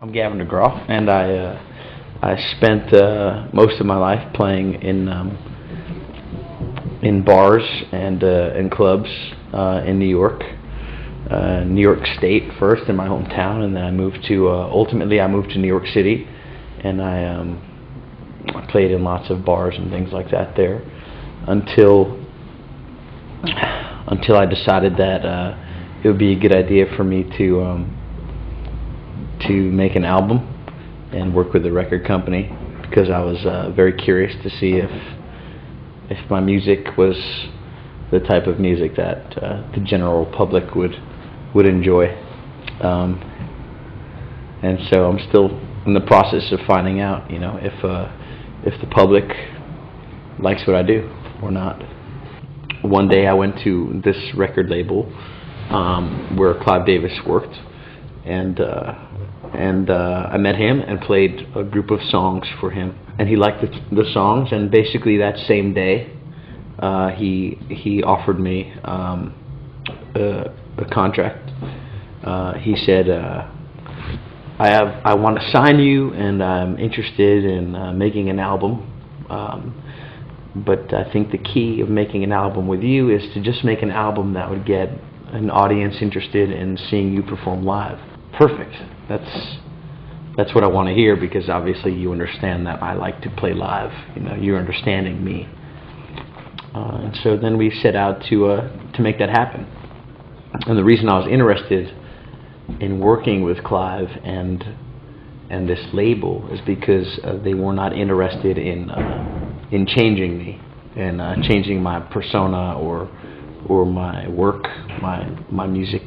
I'm Gavin de Graw, and I spent most of my life playing in bars and in clubs in New York State first, in my hometown, and then I moved to ultimately I moved to New York City, and I played in lots of bars and things like that there until I decided that it would be a good idea for me to make an album and work with a record company, because I was very curious to see if my music was the type of music that the general public would enjoy, and so I'm still in the process of finding out, if the public likes what I do or not. One day I went to this record label where Clive Davis worked, and I met him and played a group of songs for him, and he liked the songs, and basically that same day he offered me a contract. He said, I want to sign you, and I'm interested in making an album, but I think the key of making an album with you is to just make an album that would get an audience interested in seeing you perform live. Perfect. That's what I want to hear, because obviously you understand that I like to play live. You're understanding me, and so then we set out to make that happen. And the reason I was interested in working with Clive and this label is because they were not interested in changing me and changing my persona or my work, my music.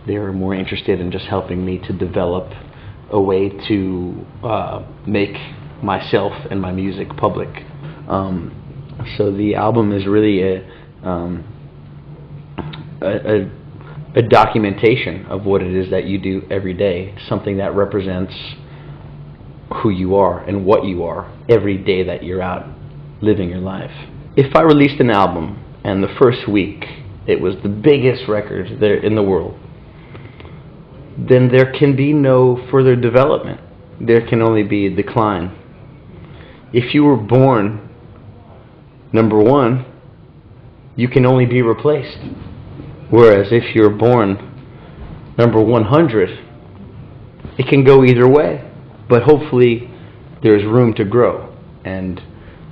They were more interested in just helping me to develop a way to make myself and my music public. So the album is really a documentation of what it is that you do every day. It's something that represents who you are and what you are every day that you're out living your life. If I released an album and the first week it was the biggest record there in the world, then there can be no further development. There can only be a decline. If you were born number one, you can only be replaced. Whereas if you're born number 100, it can go either way. But hopefully there's room to grow, and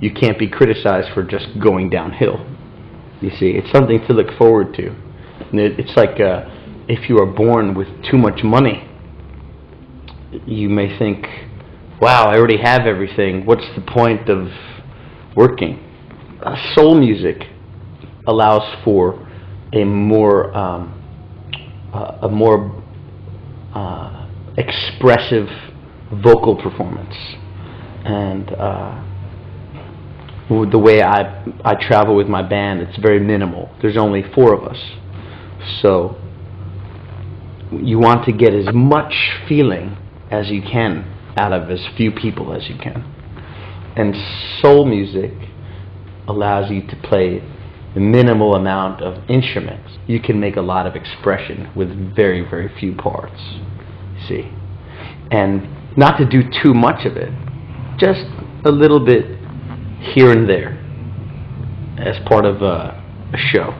you can't be criticized for just going downhill. You see, it's something to look forward to. And it's like if you are born with too much money, you may think, wow, I already have everything. What's the point of working? Soul music allows for a more expressive vocal performance, and the way I travel with my band, it's very minimal. There's only 4 of us, so you want to get as much feeling as you can out of as few people as you can. And soul music allows you to play a minimal amount of instruments. You can make a lot of expression with very, very few parts, see? And not to do too much of it, just a little bit here and there as part of a show.